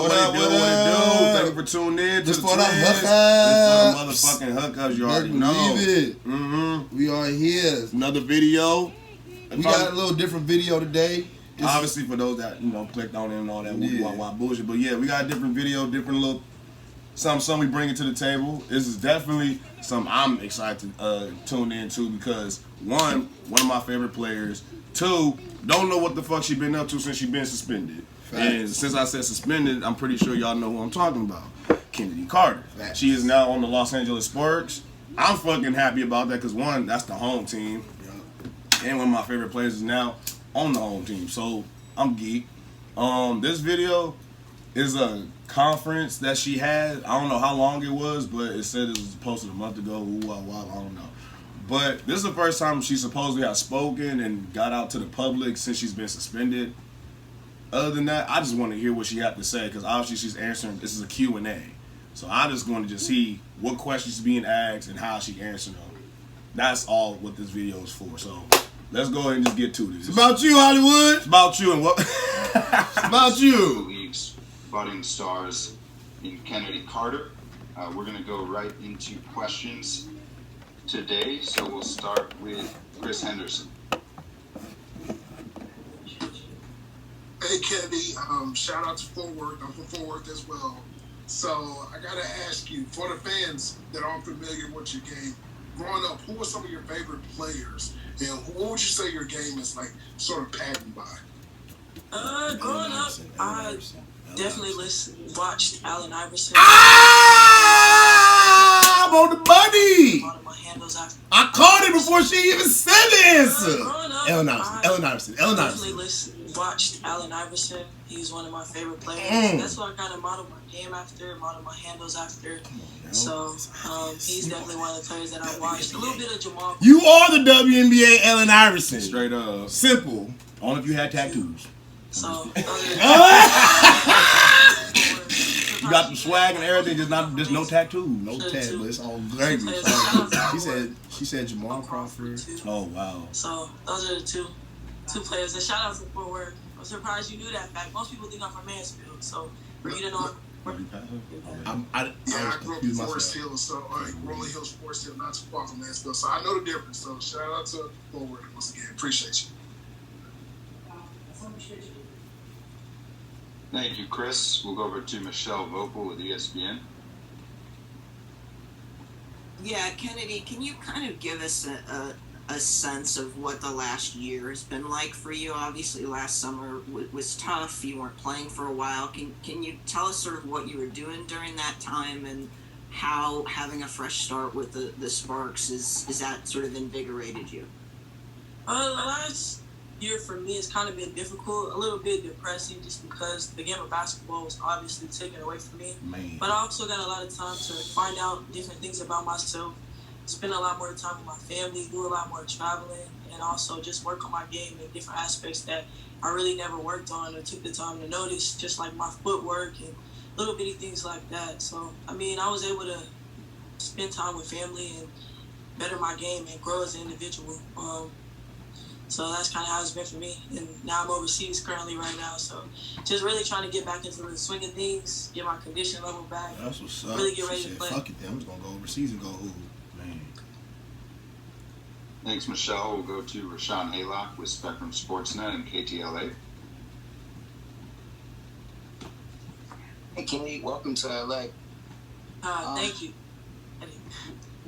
y'all. What it do? Thank you for tuning in to the Twiinz. This for the motherfucking hookups. You already know. We are here. Another video. We got a little different video today. Obviously, for those that clicked on it and all that wah bullshit. But yeah, we got a different video, different little something we bring it to the table. This is definitely something I'm excited to tune into because one of my favorite players. Two, don't know what the fuck she been up to since she been suspended. Facts. And since I said suspended, I'm pretty sure y'all know who I'm talking about. Chennedy Carter. Facts. She is now on the Los Angeles Sparks. I'm fucking happy about that because one, that's the home team. And one of my favorite players is now on the home team. So I'm geek. This video is a conference that she had. I don't know how long it was, but it said it was posted a month ago. I don't know. But this is the first time she supposedly has spoken and got out to the public since she's been suspended. Other than that, I just want to hear what she had to say because obviously she's answering. This is a Q&A. So I just want to just see what questions being asked and how she answered them. That's all what this video is for. So let's go ahead and just get to this. It's about you, Hollywood. It's about you and what? It's about you. The league's budding stars in Chennedy Carter. We're going to go right into questions today. So we'll start with Chris Henderson. Hey Chennedy, shout out to Fort Worth. I'm from Fort Worth as well. So I gotta ask you, for the fans that aren't familiar with your game, growing up, who are some of your favorite players, and what would you say your game is like, sort of patterned by? Growing up, I definitely watched Allen Iverson. I'm on the money. I called it before she even said the answer. Allen Iverson. Watched Allen Iverson. He's one of my favorite players. That's what I kind of modeled my game after, modeled my handles after. So he's definitely one of the players that I watched. A little bit of Jamal. You are the WNBA Allen Iverson. Straight up. Simple. Only if you had tattoos. So you got the swag and everything, just no tattoos. No tattoo, but it's all gravy. She said Jamal Crawford. Oh wow. So those are the two players. And shout out to Fort Worth. I'm surprised you knew that fact. Most people think I'm from Mansfield, so for you to know. I grew up in Forest Hill, so Rolling Hills, Forest Hill, not too far from Mansfield. So I know the difference. So shout out to Fort Worth once again. Appreciate you. Thank you, Chris. We'll go over to Michelle Vopel with ESPN. Yeah, Chennedy, can you kind of give us a sense of what the last year has been like for you? Obviously, last summer was tough. You weren't playing for a while. Can you tell us sort of what you were doing during that time and how having a fresh start with the Sparks is that sort of invigorated you? The last year for me has kind of been difficult, a little bit depressing just because the game of basketball was obviously taken away from me. But I also got a lot of time to find out different things about myself, spend a lot more time with my family, do a lot more traveling, and also just work on my game in different aspects that I really never worked on or took the time to notice, just like my footwork and little bitty things like that. So, I mean, I was able to spend time with family and better my game and grow as an individual. So that's kind of how it's been for me. And now I'm overseas currently right now. So just really trying to get back into the swing of things, get my condition level back. That's what's up. Really get ready to play. Fuck it, I'm just going to go overseas and go hoop. Thanks, Michelle. We'll go to Rashawn Haylock with Spectrum Sportsnet and KTLA. Hey, Chennedy, welcome to LA. Thank you.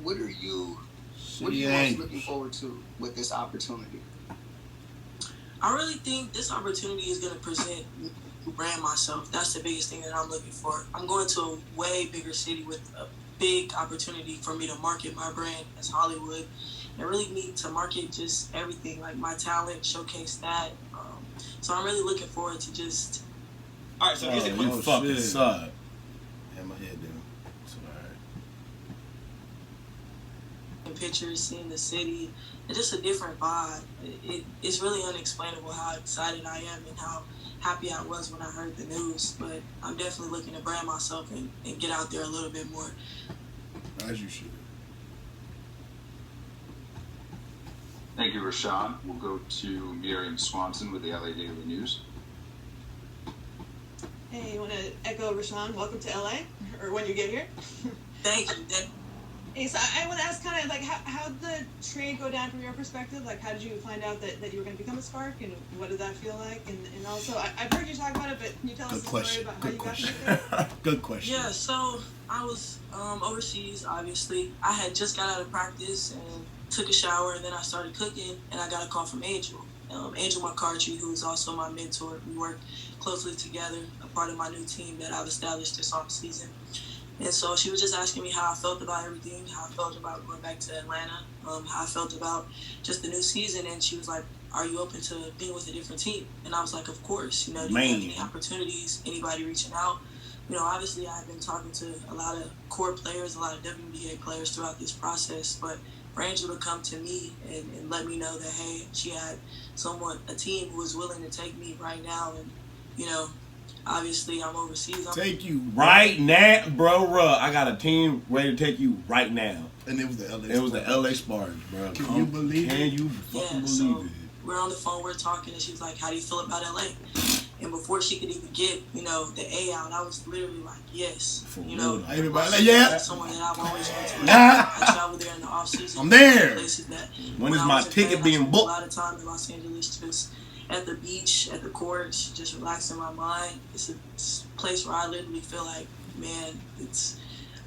What are you most looking forward to with this opportunity? I really think this opportunity is going to present to brand myself. That's the biggest thing that I'm looking for. I'm going to a way bigger city with a big opportunity for me to market my brand as Hollywood. I really need to market just everything, like my talent, showcase that. So I'm really looking forward to just. All right, so here's a quick fucking sub. Had my head down. It's alright. Pictures, seeing the city, and just a different vibe. It's really unexplainable how excited I am and how happy I was when I heard the news. But I'm definitely looking to brand myself and get out there a little bit more. As you should. Thank you, Rashawn. We'll go to Miriam Swanson with the LA Daily News. Hey, you want to echo Rashawn? Welcome to LA, or when you get here. Thank you. Hey, so I want to ask kind of like how did the trade go down from your perspective? Like, how did you find out that you were going to become a Spark, and what did that feel like? And also, I've heard you talk about it, but can you tell us the story about how you got to get there? Good question. Yeah, so I was overseas, obviously. I had just got out of practice and took a shower, and then I started cooking, and I got a call from Angel. Angel McCarthy, who is also my mentor. We work closely together, a part of my new team that I've established this offseason. And so she was just asking me how I felt about everything, how I felt about going back to Atlanta, how I felt about just the new season. And she was like, are you open to being with a different team? And I was like, of course. Do you have any opportunities, anybody reaching out? Obviously I've been talking to a lot of core players, a lot of WNBA players throughout this process. But for Angel to come to me and let me know that, hey, she had a team who was willing to take me right now. And, obviously I'm overseas. Take you right now, bro. I got a team ready to take you right now. And it was the LA. It was the LA Spartans, bro. Can you believe it? Can you fucking believe it? We're on the phone, we're talking, and she was like, how do you feel about LA? And before she could even get, the A out, I was literally like, yes. Everybody like, yeah. Someone that I've always wanted to. I travel there in the off season. I'm there. When is my ticket being booked? A lot of time in Los Angeles, just at the beach, at the courts, just relaxing my mind. It's a place where I literally feel like, man,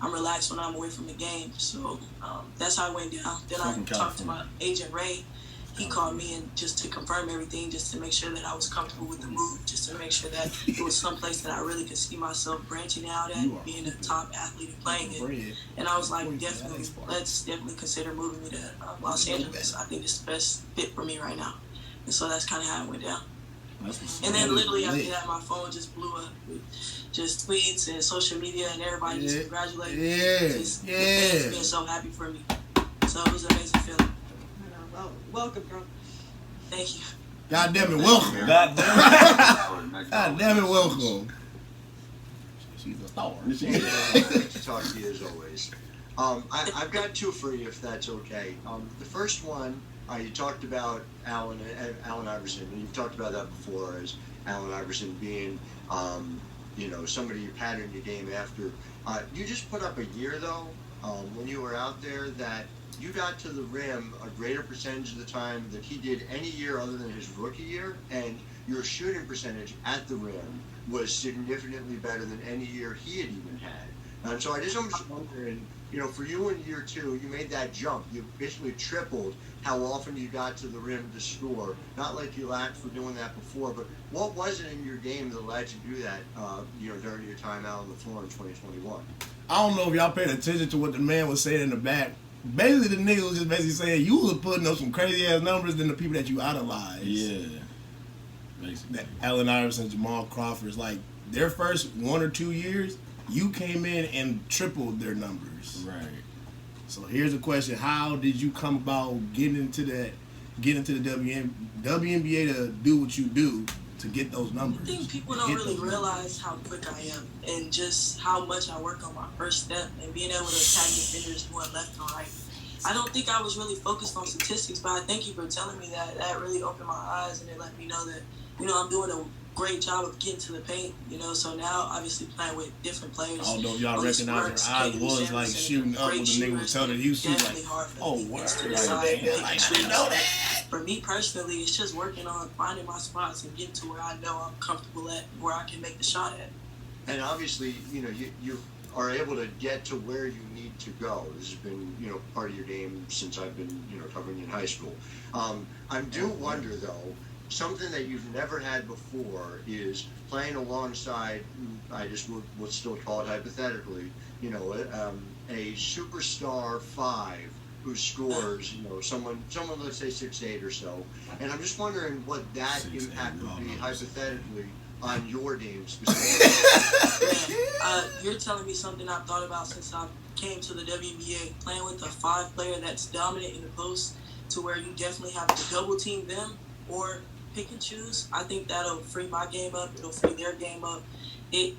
I'm relaxed when I'm away from the game. So that's how it went down. Then I talked to my agent, Ray. He called me and just to confirm everything, just to make sure that I was comfortable with the move, just to make sure that it was someplace that I really could see myself branching out at, being a top athlete and playing it. And I was like, let's definitely consider moving me to Los Angeles. I think it's the best fit for me right now. And so that's kind of how it went down. And then literally after that, my phone just blew up with just tweets and social media and everybody just congratulating me. Just the fans being so happy for me. So it was an amazing feeling. Well, welcome, girl. Thank you. God damn it, welcome. God damn it, welcome. She's a star. Good to talk to you as always. I've got two for you, if that's okay. The first one, you talked about Allen Iverson, and you've talked about that before as Allen Iverson being, somebody you patterned your game after. You just put up a year, though, when you were out there, that you got to the rim a greater percentage of the time that he did any year other than his rookie year, and your shooting percentage at the rim was significantly better than any year he had even had. And so I'm just wondering, for you in year two, you made that jump. You basically tripled how often you got to the rim to score. Not like you lacked for doing that before, but what was it in your game that allowed you to do that, during your time out on the floor in 2021? I don't know if y'all paid attention to what the man was saying in the back. Basically, the nigga was just basically saying you was putting up some crazy ass numbers than the people that you idolize. Yeah. Basically. That Allen Iverson, Jamal Crawford's like their first 1 or 2 years, you came in and tripled their numbers. Right. So here's the question: how did you come about getting into the WNBA to do what you do to get those numbers? I think people don't really realize how quick I am and just how much I work on my first step and being able to attack defenders going left and right. I don't think I was really focused on statistics, but I thank you for telling me that. That really opened my eyes and it let me know that, I'm doing a great job of getting to the paint, so now obviously playing with different players. Although y'all recognize her eyes was like shooting up when the nigga was telling you, she was like, oh, word, I didn't know that. For me personally, it's just working on finding my spots and getting to where I know I'm comfortable at, where I can make the shot at. And obviously, you are able to get to where you need to go. This has been, part of your game since I've been, covering you in high school. I do wonder, though, something that you've never had before is playing alongside, I just would still call it hypothetically, a superstar 5 who scores, someone let's say 6'8" or so. And I'm just wondering what that impact would be hypothetically on your game specifically. You're telling me something I've thought about since I came to the WNBA, playing with a 5 player that's dominant in the post to where you definitely have to double team them or pick and choose. I think that'll free my game up. It'll free their game up. It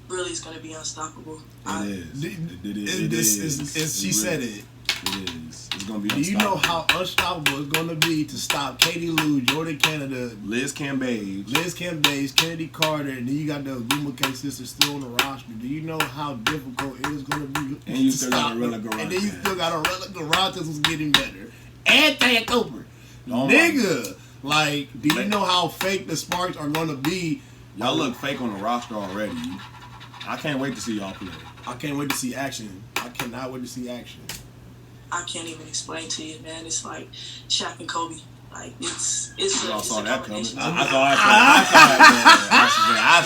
really is going to be unstoppable. It is. She said it. It is. It's gonna be. Do you know how unstoppable it's gonna be to stop Katie Lou, Jordan Canada, Liz Cambage, Kennedy Carter, and then you got the Gumake sisters still on the roster? Do you know how difficult it is gonna be? And you still got Arella Garage. And then you still got Arella Garage who's getting better. And Thad Cooper. Oh Nigga. Like, do you know how fake the Sparks are gonna be? Y'all look fake on the roster already. I can't wait to see y'all play. I can't wait to see action. I cannot wait to see action. I can't even explain to you, man. It's like Shaq and Kobe. Like it's Y'all it's saw a that coming. combination. I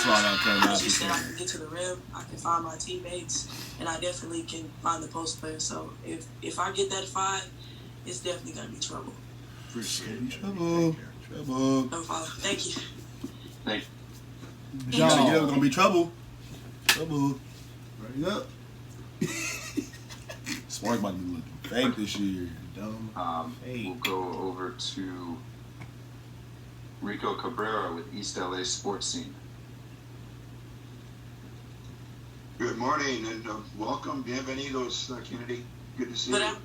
saw that coming. As you said, I can get to the rim. I can find my teammates, and I definitely can find the post player. So if I get that 5, it's definitely gonna be trouble. Appreciate it. Trouble. No problem. Thank you. Thank you. Yeah, it's gonna be trouble. Trouble. Right up. Sparks about to be looking fake this year. Dumb. We'll go over to Rico Cabrera with East LA Sports Scene. Good morning and welcome. Bienvenidos, Kennedy. Good to see But you.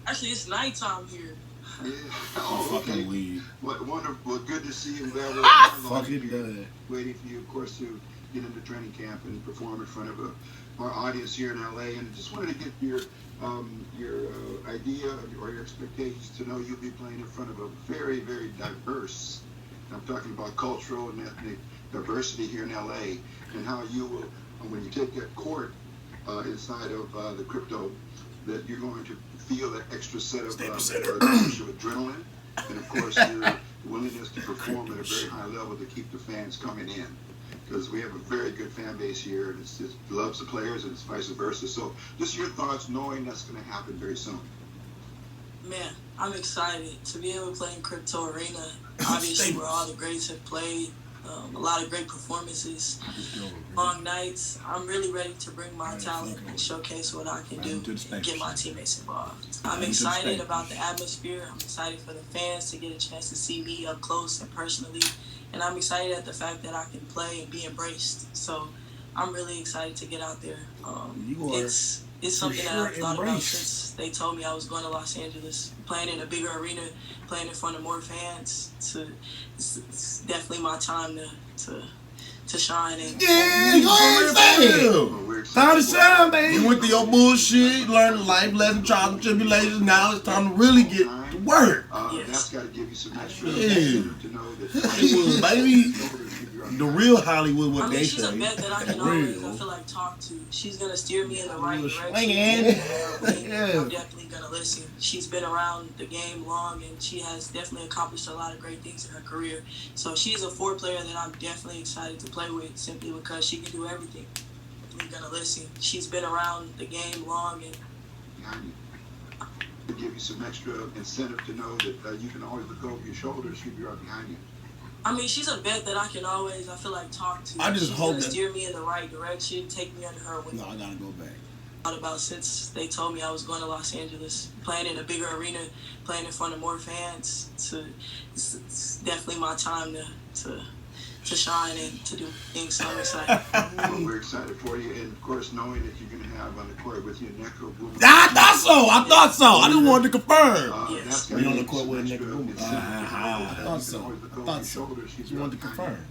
actually, it's nighttime here. Yeah. Oh, okay. fucking weed. What wonderful. Good to see you. Glad Fucking good. Waiting for you, of course, to get into training camp and perform in front of our audience here in LA. And just wanted to get your idea or your expectations to know you'll be playing in front of a very, very diverse. I'm talking about cultural and ethnic diversity here in LA, and how you will, when you take that court inside of the crypto, that you're going to feel that extra set of adrenaline, and of course your willingness to perform at a very high level to keep the fans coming in. Because we have a very good fan base here, and it loves the players, and it's vice versa. So, just your thoughts, knowing that's going to happen very soon. Man, I'm excited to be able to play in Crypto Arena. Obviously, where all the greats have played, a lot of great performances, long nights. I'm really ready to bring my talent and showcase what I can do and get my teammates involved. I'm excited about the atmosphere. I'm excited for the fans to get a chance to see me up close and personally. And I'm excited at the fact that I can play and be embraced. So I'm really excited to get out there. It's something that I've thought about since they told me I was going to Los Angeles. Playing in a bigger arena, playing in front of more fans. It's definitely my time to shine. And Time to shine, baby. You went through your bullshit, learned life lessons, trials and tribulations. Now it's time to really get to work. That's got to give you some extra Yeah. to know that Hollywood, baby. The real Hollywood, what they she's say. a vet that I can always, I feel like, talk to. She's going to steer me in the right direction. I'm definitely going to listen. She's been around the game long, and she has definitely accomplished a lot of great things in her career. So she's a 4 player that I'm definitely excited to play with, simply because she can do everything. I'm going to listen. She's been around the game long, and to give you some extra incentive to know that you can always look over your shoulder. She'll be right behind you. I mean, she's a vet that I can always, I feel like, talk to. I just she's hope gonna that steer me in the right direction, take me under her wing. No, I gotta go back. Thought about since they told me I was going to Los Angeles, playing in a bigger arena, playing in front of more fans. It's definitely my time to shine and to do things. So I'm excited. Well, we're excited for you, and of course, knowing that you're going to have on the court with you Neko Boom. I thought so. I just wanted to confirm. Yes. We on the court with Neko Boom. I thought so. She wanted to confirm.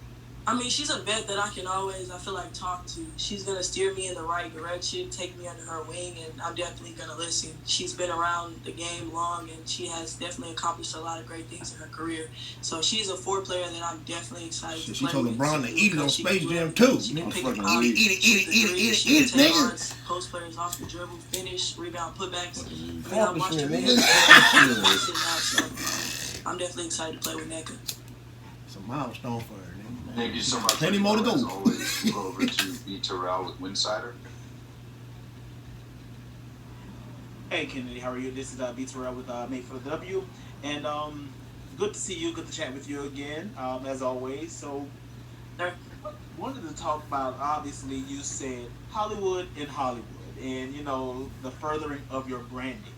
I mean, she's a vet that I can always, I feel like, talk to. She's going to steer me in the right direction, take me under her wing, and I'm definitely going to listen. She's been around the game long, and she has definitely accomplished a lot of great things in her career. So she's a 4 player that I'm definitely excited to play with. She told LeBron to eat it on Space Jam, too. She can pick it, Eat it, nigga. Post players off the dribble, finish, rebound, putbacks. I'm definitely excited to play with NECA. It's a milestone for her. Thank you so much. Plenty more to go. As always, we'll go over to B. Terrell with Winsider. Hey Kennedy, how are you? This is B. Terrell with Made for the W, and good to see you. Good to chat with you again, as always. So, wanted to talk about. Obviously, you said Hollywood, and you know the furthering of your branding.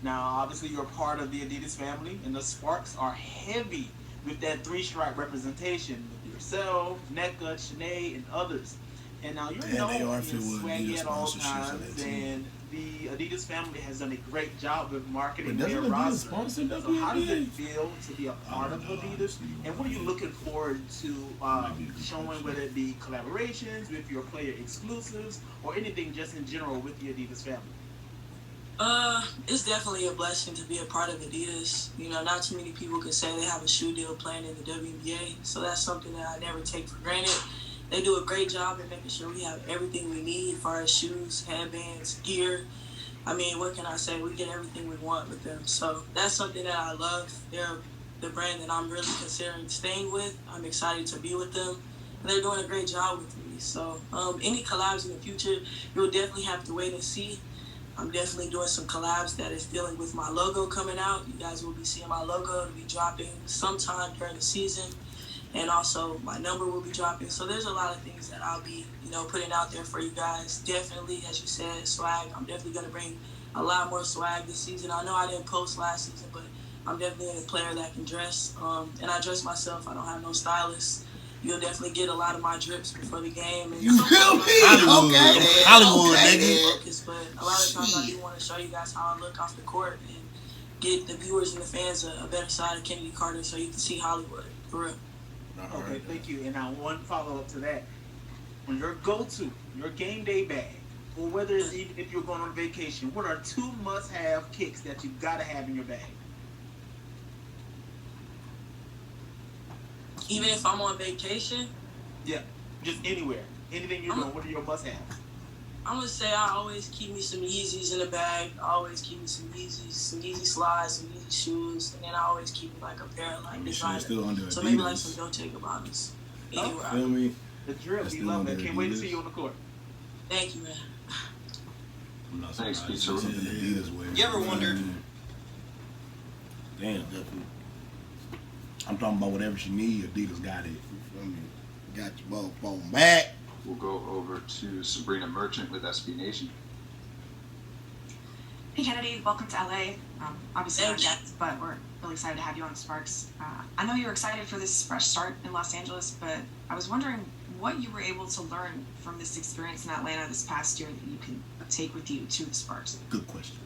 Now, obviously, you're part of the Adidas family, and the Sparks are heavy with that 3-stripe representation with yourself, NECA, Chennedy, and others. And now you're Damn, they known are being filled with swaggy Adidas at all sponsorships on times, that team. and the Adidas family has done a great job of marketing But their doesn't Adidas roster. sponsor So how does WNBA? it feel to be a part of Adidas? And what are you looking forward to showing, whether it be collaborations with your player exclusives or anything just in general with the Adidas family? It's definitely a blessing to be a part of Adidas. You know, not too many people can say they have a shoe deal playing in the WNBA, so that's something that I never take for granted. They do a great job in making sure we have everything we need as far as shoes, headbands, gear. I mean, what can I say? We get everything we want with them. So that's something that I love. They're the brand that I'm really considering staying with. I'm excited to be with them. And they're doing a great job with me. So any collabs in the future, you'll definitely have to wait and see. I'm definitely doing some collabs that is dealing with my logo coming out. You guys will be seeing my logo. It'll be dropping sometime during the season. And also my number will be dropping. So there's a lot of things that I'll be, putting out there for you guys. Definitely, as you said, swag. I'm definitely going to bring a lot more swag this season. I know I didn't post last season, but I'm definitely a player that can dress. And I dress myself. I don't have no stylist. You'll definitely get a lot of my drips before the game. And you feel me? Hollywood, nigga. But a lot of times I do want to show you guys how I look off the court and get the viewers and the fans a better side of Chennedy Carter so you can see Hollywood, for real. Okay, thank you. And now one follow-up to that. On your go-to, your game day bag, or whether it's even if you're going on vacation, what are 2 must-have kicks that you got to have in your bag? Even if I'm on vacation? Yeah, just anywhere. Anything you're doing, what are your must-haves? I'm going to say I always keep me some Yeezys in the bag. I always keep me some Yeezys, some Yeezy slides, some Yeezy shoes, and then I always keep like a pair of like designer. So maybe like some Dolce & Gabbana's. Anywhere. Feel me? The drill, we love that. Can't wait to see you on the court. Thank you, man. Thanks, Pizza. You ever wondered? Damn, definitely. I'm talking about whatever she need, Adidas got it. You feel me? Got your motherfucking back. We'll go over to Sabrina Merchant with SB Nation. Hey Kennedy, welcome to LA. Obviously not yet, but we're really excited to have you on Sparks. I know you're excited for this fresh start in Los Angeles, but I was wondering what you were able to learn from this experience in Atlanta this past year that you can take with you to the Sparks. Good question.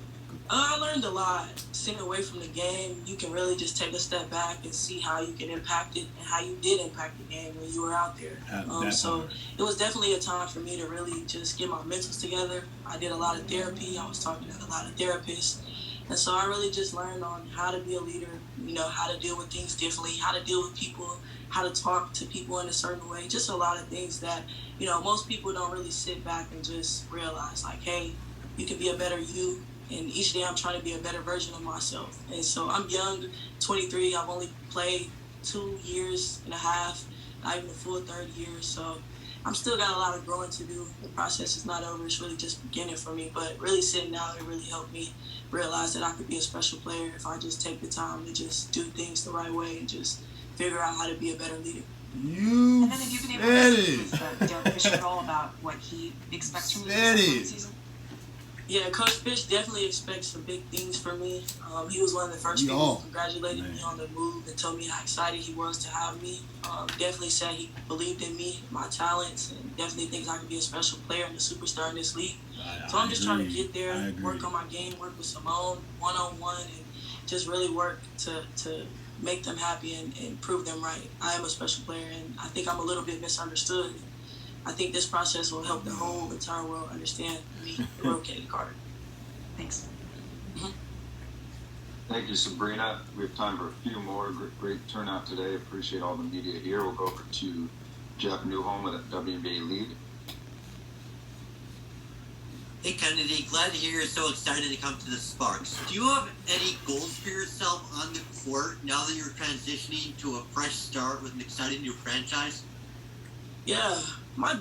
I learned a lot. Staying away from the game, you can really just take a step back and see how you can impact it and how you did impact the game when you were out there. So it was definitely a time for me to really just get my mentals together. I did a lot of therapy. I was talking to a lot of therapists. And so I really just learned on how to be a leader, how to deal with things differently, how to deal with people, how to talk to people in a certain way. Just a lot of things that, most people don't really sit back and just realize, like, hey, you can be a better you. And each day I'm trying to be a better version of myself. And so I'm young, 23. I've only played 2 years and a half, not even a full third year. So I'm still got a lot of growing to do. The process is not over. It's really just beginning for me. But really sitting down, it really helped me realize that I could be a special player if I just take the time to just do things the right way and just figure out how to be a better leader. And then have you been able to speak with Derek Fisher all about what he expects from you this season? Yeah, Coach Fish definitely expects some big things from me. He was one of the first people who congratulated me on the move and told me how excited he was to have me. Definitely said he believed in me, my talents, and definitely thinks I can be a special player and a superstar in this league. So I'm just trying to get there, work on my game, work with Simone one-on-one, and just really work to make them happy and prove them right. I am a special player, and I think I'm a little bit misunderstood. I think this process will help the whole entire world understand me, the real Chennedy Carter. Thanks. Thank you, Sabrina. We have time for a few more. Great turnout today. Appreciate all the media here. We'll go over to Jeff Newholm with a WNBA lead. Hey Kennedy, glad to hear you're so excited to come to the Sparks. Do you have any goals for yourself on the court now that you're transitioning to a fresh start with an exciting new franchise? Yeah, my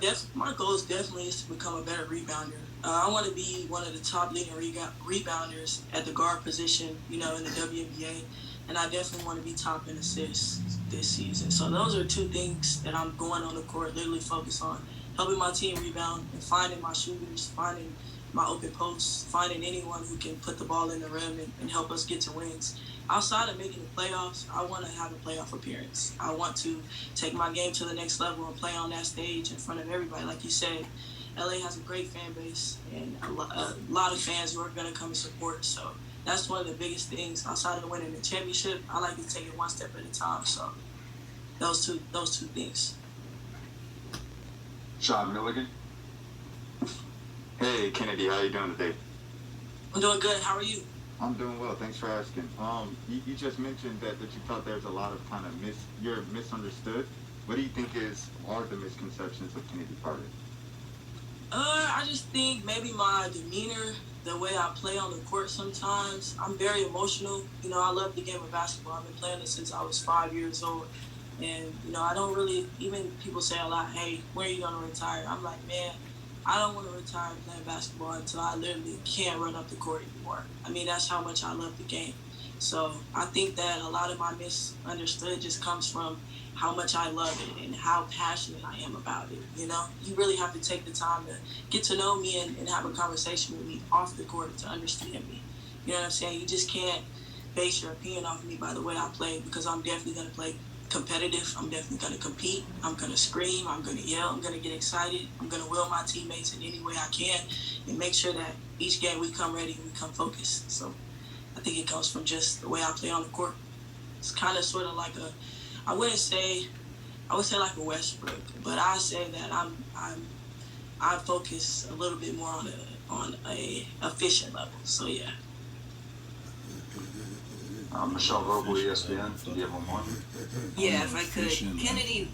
goal is definitely to become a better rebounder. I want to be one of the top leading rebounders at the guard position, in the WNBA, and I definitely want to be top in assists this season. So those are 2 things that I'm going on the court, literally focus on, helping my team rebound and finding my shooters, finding my open posts, finding anyone who can put the ball in the rim and help us get to wins. Outside of making the playoffs, I want to have a playoff appearance. I want to take my game to the next level and play on that stage in front of everybody. Like you said, LA has a great fan base and a lot of fans who are going to come and support. So that's one of the biggest things. Outside of winning the championship, I like to take it one step at a time. So those two things. Sean Milligan. Hey, Kennedy, how you doing today? I'm doing good. How are you? I'm doing well. Thanks for asking. You just mentioned that you felt there's a lot of kind of you're misunderstood. What do you think are the misconceptions of Kennedy Carter? I just think maybe my demeanor, the way I play on the court sometimes. I'm very emotional. You know, I love the game of basketball. I've been playing it since I was 5 years old. And, you know, I don't really, even people say a lot, hey, when are you going to retire? I'm like, man, I don't want to retire playing basketball until I literally can't run up the court anymore. I mean, that's how much I love the game. So I think that a lot of my misunderstood just comes from how much I love it and how passionate I am about it. You know, you really have to take the time to get to know me and have a conversation with me off the court to understand me. You know what I'm saying? You just can't base your opinion off me by the way I play, because I'm definitely going to play competitive. I'm definitely going to compete. I'm going to scream. I'm going to yell. I'm going to get excited. I'm going to will my teammates in any way I can and make sure that each game we come ready and we come focused. So I think it comes from just the way I play on the court. It's kind of sort of like I would say like a Westbrook, but I say that I focus a little bit more on a efficient level. So yeah. Michelle Vogel, ESPN. Do you have one more? Yeah, if I could. Kennedy,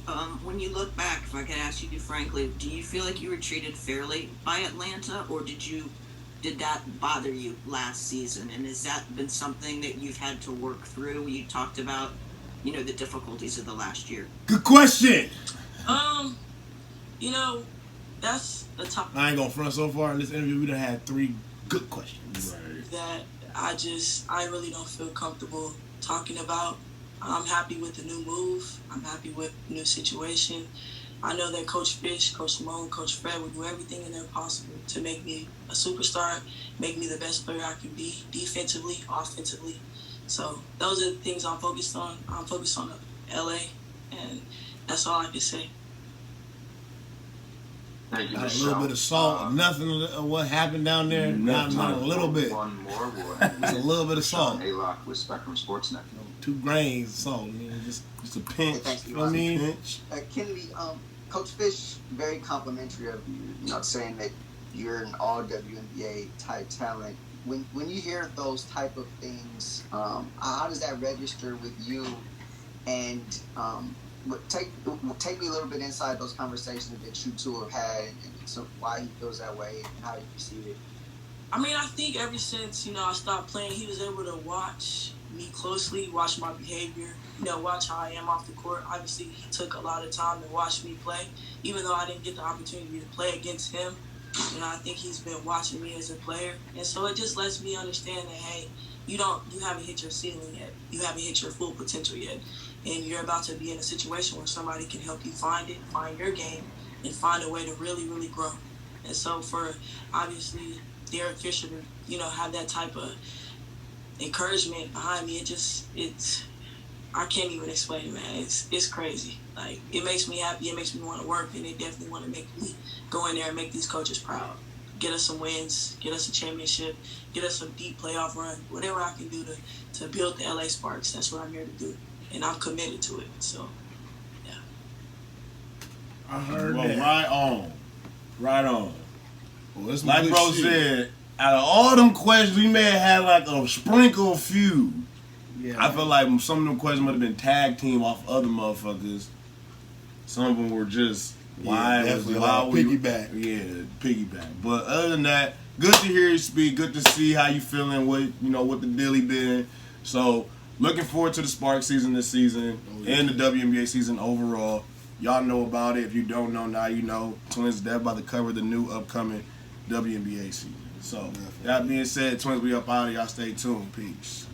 when you look back, if I could ask you frankly, do you feel like you were treated fairly by Atlanta, or did that bother you last season? And has that been something that you've had to work through? You talked about, you know, the difficulties of the last year. Good question. You know, that's the top. I ain't gonna front so far in this interview. We done had 3 good questions. Right. That I really don't feel comfortable talking about. I'm happy with the new move. I'm happy with the new situation. I know that Coach Fish, Coach Simone, Coach Fred will do everything in their possible to make me a superstar, make me the best player I can be, defensively, offensively. So those are the things I'm focused on. I'm focused on LA, and that's all I can say. Thank you, Not a little bit of salt, nothing of what happened down there. Not a little bit. One more. Just a little bit of salt. Haylock with Spectrum Sportsnet. 2 grains of salt, man. Just a pinch. Thank you. You know what I mean? Kennedy, Coach Fish, very complimentary of you. You know, saying that you're an all WNBA type talent. When you hear those type of things, how does that register with you? And take me a little bit inside those conversations that you two have had, and so why he feels that way and how you perceive it. I mean, I think ever since, I stopped playing, he was able to watch me closely, watch my behavior, watch how I am off the court. Obviously, he took a lot of time to watch me play, even though I didn't get the opportunity to play against him. I think he's been watching me as a player. And so it just lets me understand that, hey, you haven't hit your ceiling yet. You haven't hit your full potential yet. And you're about to be in a situation where somebody can help you find your game, and find a way to really, really grow. And so for, obviously, Derek Fisher to, have that type of encouragement behind me, I can't even explain it, man. It's crazy. Like, it makes me happy. It makes me want to work, and it definitely want to make me go in there and make these coaches proud. Get us some wins, get us a championship, get us a deep playoff run, whatever I can do to build the LA Sparks. That's what I'm here to do, and I'm committed to it. So, yeah. I heard that. Right on. Well, like bro said, out of all them questions, we may have had like a sprinkle few. Yeah, I feel like some of them questions might have been tag team off other motherfuckers. Some of them were just piggyback. Yeah, piggyback. But other than that, good to hear you speak. Good to see how you feeling. What the dilly been. So looking forward to the Spark season this season and the WNBA season overall. Y'all know about it. If you don't know, now you know. Twiinz is about to cover the new upcoming WNBA season. So that being said, Twiinz, we up out of. Y'all stay tuned. Peace.